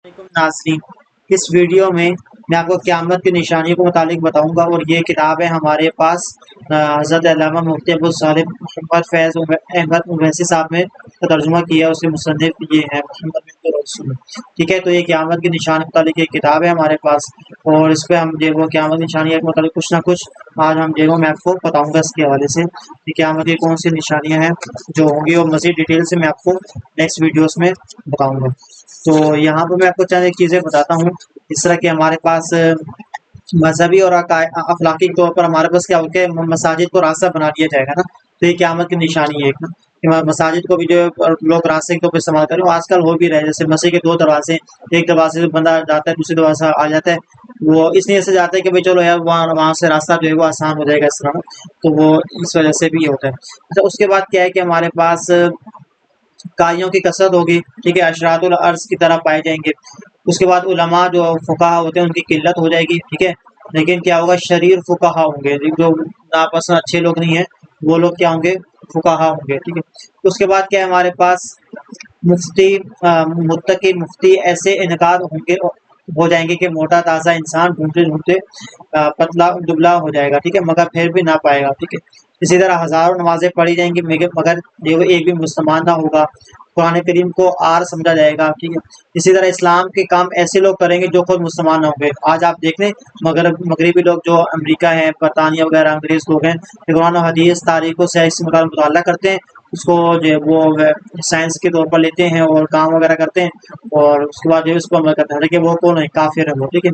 नाज़रीन, इस वीडियो में मैं आपको क़यामत की निशानियों के मुतालिक बताऊंगा और ये किताब है हमारे पास हज़रत अल्लामा मुफ्ती अब्दुल सालिह मोहम्मद फैज़ अहमद उवैसी साहब ने तर्जुमा किया, उसके मुसन्निफ ये है मोहम्मद बिन रसूल। ठीक है, तो ये क़यामत की निशानी के मुतालिक एक किताब है हमारे पास और इस पर हम जो वो क़यामत की निशानियों के मुतालिक कुछ ना कुछ आज हम जो मैं आपको बताऊँगा इसके हवाले से कि क़यामत की कौन सी निशानियाँ हैं जो होंगी और मज़ीद डिटेल से मैं आपको नेक्स्ट वीडियोज़ में बताऊँगा। तो यहाँ पर मैं आपको चंद एक चीज़ें बताता हूँ। इस तरह के हमारे पास मजहबी और अखलाकी तौर पर हमारे पास क्या होता है, मसाजिद को रास्ता बना दिया जाएगा ना, तो ये क़यामत की निशानी है एक ना कि मसाजिद को भी जो लोग रास्ते के तौर पर इस्तेमाल करें। आजकल हो भी रहे, जैसे मस्जिद के 2 दरवाजे, एक दरवाजे से बंदा जाता है, दूसरे दरवाजे से आ जाता है। वो इसलिए से जाता है कि भाई चलो यार वहाँ से रास्ता जो है वो आसान हो जाएगा इस तरह, तो वो इस वजह से भी होता है। अच्छा, उसके बाद क्या है कि हमारे पास कारियों की कसरत होगी, ठीक है, अशरातुल अर्ज़ की तरह पाए जाएंगे। उसके बाद उलमा जो फुक़हा होते हैं उनकी किल्लत हो जाएगी, ठीक है, लेकिन क्या होगा, शरीर फुक़हा होंगे, जो नापसंद अच्छे लोग नहीं हैं वो लोग क्या होंगे, फुक़हा होंगे, ठीक है। उसके बाद क्या है, हमारे पास मुफ्ती मुत्तकी मुफ्ती ऐसे इनकार होंगे हो जाएंगे कि मोटा ताज़ा इंसान ढूंढते ढूंढते पतला दुबला हो जाएगा, ठीक है, मगर फिर भी ना पाएगा, ठीक है। इसी तरह हज़ारों नमाज़ें पढ़ी जाएंगी मगर ये एक भी मुसलमान ना होगा, कुरान करीम को आर समझा जाएगा, ठीक है। इसी तरह इस्लाम के काम ऐसे लोग करेंगे जो खुद मुसलमान ना होंगे। आज आप देख लें मगरबी लोग जो अमेरिका है, बरतानिया वगैरह अंग्रेज़ लोग हैं, कुरान और हदीस तारीखों से इससे मुताल्ला करते हैं, उसको जो है वो साइंस के तौर पर लेते हैं और काम वगैरह करते हैं और उसके बाद जो है उसको अमल करते हैं, लेकिन वो कौन है, काफिर है वो, ठीक है।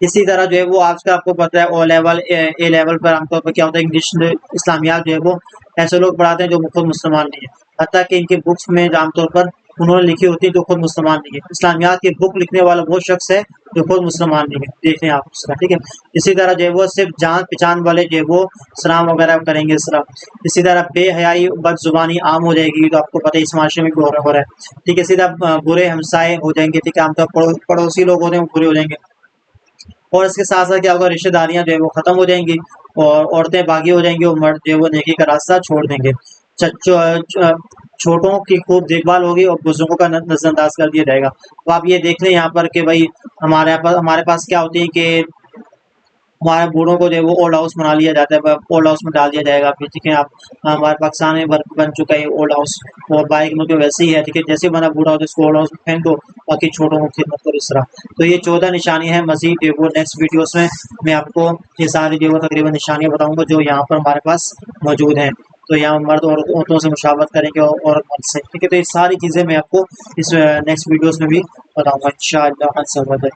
इसी तरह जो है वो आज का आपको पता है ओ लेवल ए लेवल पर आमतौर पर क्या होता है, इंग्लिश इस्लामियात जो है वो ऐसे लोग पढ़ाते हैं जो खुद मुसलमान नहीं है, हत्ता कि इनकी बुक्स में आमतौर पर उन्होंने लिखी होती है जो खुद मुसलमान नहीं है। इस्लामियात की बुक लिखने वाला वो शख्स है जो खुद मुसलमान नहीं है, देख लें आप उसका, ठीक है। इसी तरह जो है वो सिर्फ जान पहचान वाले जो है वो सलाम वगैरह करेंगे इस तरह। इसी तरह बेहयाई बदजुबानी आम हो जाएगी, तो आपको पता है इस माशरे में भी हो रहा है, ठीक है। सीधा बुरे हमसाए हो जाएंगे, ठीक है, आमतौर पर पड़ोसी लोग होते हैं वो बुरे हो जाएंगे और इसके साथ साथ क्या होगा, रिश्तेदारियां जो है वो ख़त्म हो जाएंगी और औरतें बागी हो जाएंगी और मर्द जो है वो नेकी का रास्ता छोड़ देंगे। छोटों की खूब देखभाल होगी और बुजुर्गों का नजरअंदाज कर दिया जाएगा। तो आप ये देख लें यहाँ पर कि भाई हमारे पास क्या होती है कि हमारे बूढ़ों को जो है वो ओल्ड हाउस बना लिया जाता है, ओल्ड हाउस में डाल दिया जाएगा, फिर ठीक है। आप हमारे पाकिस्तान में बन चुका है ओल्ड हाउस और बाइक में तो वैसे ही है, ठीक है, जैसे बना बूढ़ा हो तो इसको ओल्ड हाउस में फेंक दो, बाकी छोटों को खिदमत करो इस तरह। तो ये 14 निशानी है। मजीद जो वो नेक्स्ट वीडियोस में मैं आपको ये सारी जो तकरीबन निशानियाँ बताऊँगा जो यहाँ पर हमारे पास मौजूद हैं। तो यहाँ मर्द और औरतों से मुशावरत करेंगे और मर्द से, ठीक है। तो ये सारी चीज़ें मैं आपको इस नेक्स्ट वीडियोस में भी बताऊँगा इंशाअल्लाह।